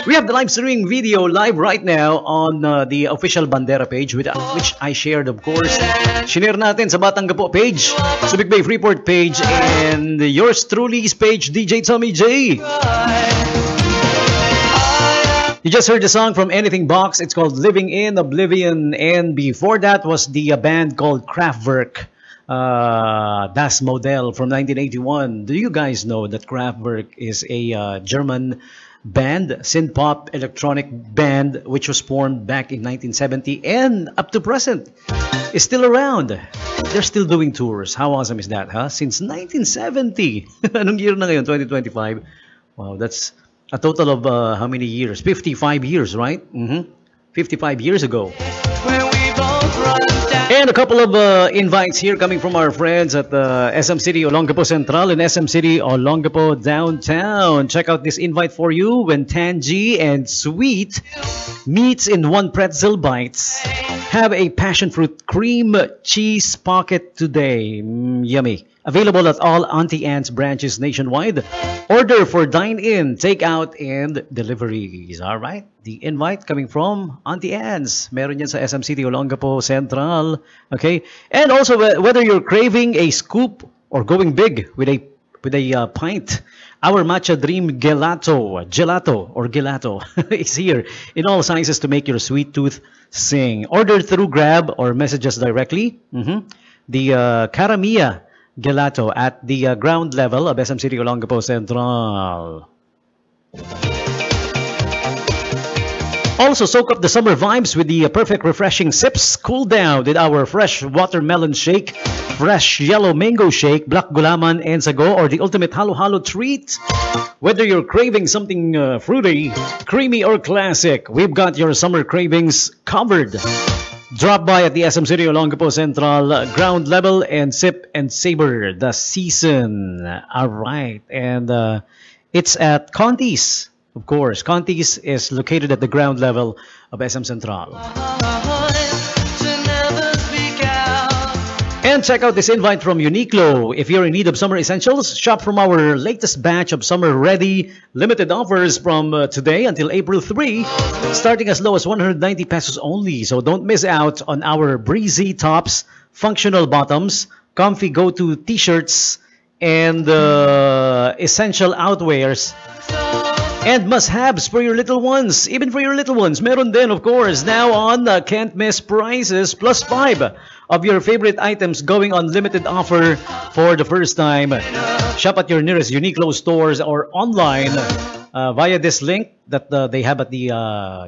We have the live streaming video live right now on the official Bandera page, which I shared, of course. Shinare natin sa Batang Gapo page, Subic Bay Freeport page, and yours truly's page, DJ Tommy J. You just heard the song from Anything Box. It's called Living in Oblivion. And before that was the band called Kraftwerk. Das Modell from 1981. Do you guys know that Kraftwerk is a German band, synth-pop electronic band, which was formed back in 1970 and up to present is still around. They're still doing tours. How awesome is that, huh? Since 1970. Anong year na ngayon? 2025. Wow, that's a total of how many years? 55 years, right? 55 years ago. And a couple of invites here coming from our friends at SM City Olongapo Central and SM City Olongapo Downtown. Check out this invite for you. When Tangy and Sweet meets in one pretzel bites, have a passion fruit cream cheese pocket today. Yummy. Available at all Auntie Anne's branches nationwide. Order for dine-in, take-out, and deliveries. All right. The invite coming from Auntie Anne's. Meron yan sa SM City Olongapo Central. Okay. And also, whether you're craving a scoop or going big with a pint, our Matcha Dream Gelato is here in all sizes to make your sweet tooth sing. Order through Grab or message us directly. The Karamia Gelato at the ground level of SM City Olongapo Central. Also, soak up the summer vibes with the perfect refreshing sips. Cool down with our fresh watermelon shake, fresh yellow mango shake, black gulaman and sago, or the ultimate halo-halo treat. Whether you're craving something fruity, creamy, or classic, we've got your summer cravings covered. Drop by at the SM City Olongapo Central ground level and sip and savor the season. All right. And it's at Conti's, of course. Conti's is located at the ground level of SM Central. And check out this invite from Uniqlo. If you're in need of summer essentials, shop from our latest batch of summer-ready limited offers from today until April 3, starting as low as 190 pesos only. So don't miss out on our breezy tops, functional bottoms, comfy go-to t-shirts, and essential outwears. And must-haves for your little ones. Even for your little ones. Meron din, of course, now on can't miss prices plus 5 of your favorite items going on limited offer for the first time. Shop at your nearest Uniqlo stores or online via this link that they have at the...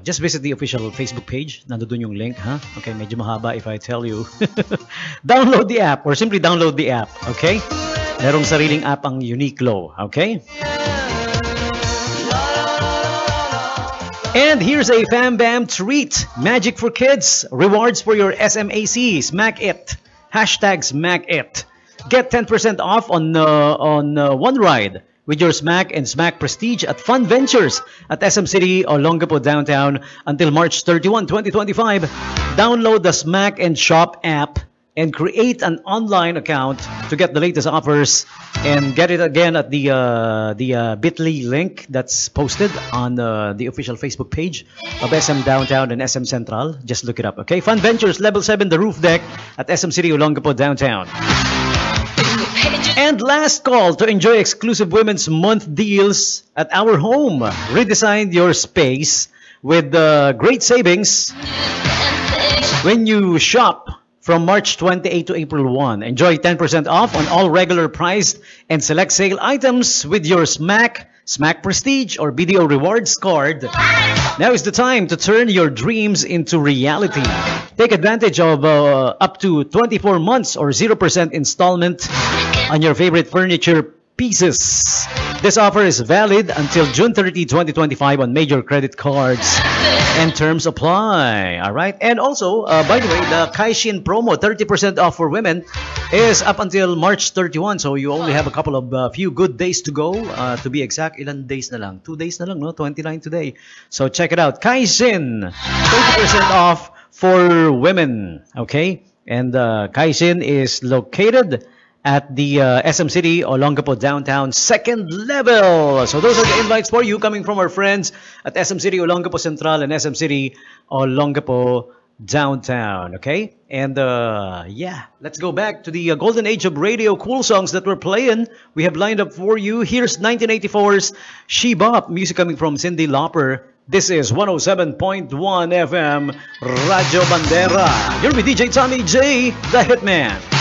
just visit the official Facebook page. Nandun yung link, huh? Okay, medyo mahaba if I tell you. Download the app or simply download the app, okay? Merong sariling app ang Uniqlo, okay? And here's a Fam Bam treat. Magic for kids. Rewards for your SMAC. Smack it. Hashtag Smack it. Get 10% off on one ride with your Smack and Smack Prestige at Fun Ventures at SM City Olongapo Downtown until March 31, 2025. Download the Smack and Shop app and create an online account to get the latest offers, and get it again at the bit.ly link that's posted on the official Facebook page of SM Downtown and SM Central. Just look it up, okay? Fun Ventures, Level 7, the roof deck at SM City Olongapo Downtown. And last call to enjoy exclusive Women's Month deals at our home. Redesign your space with great savings when you shop from March 28 to April 1. Enjoy 10% off on all regular priced and select sale items with your Smack Prestige, or BDO Rewards card. Now is the time to turn your dreams into reality. Take advantage of up to 24 months or 0% installment on your favorite furniture pieces. This offer is valid until June 30, 2025 on major credit cards, and terms apply. All right. And also, by the way, the Kaishin promo, 30% off for women, is up until March 31. So you only have a couple of few good days to go. To be exact, ilan days na lang? 2 days na lang, no? 29 today. So check it out. Kaishin, 30% off for women. Okay. And Kaishin is located at the SM City, Olongapo Downtown, second level. So those are the invites for you coming from our friends at SM City, Olongapo Central, and SM City, Olongapo Downtown. Okay? And yeah, let's go back to the golden age of radio cool songs that we're playing. We have lined up for you. Here's 1984's She Bop, music coming from Cyndi Lauper. This is 107.1 FM, Radio Bandera. You're with DJ Tommy J, the Hitman.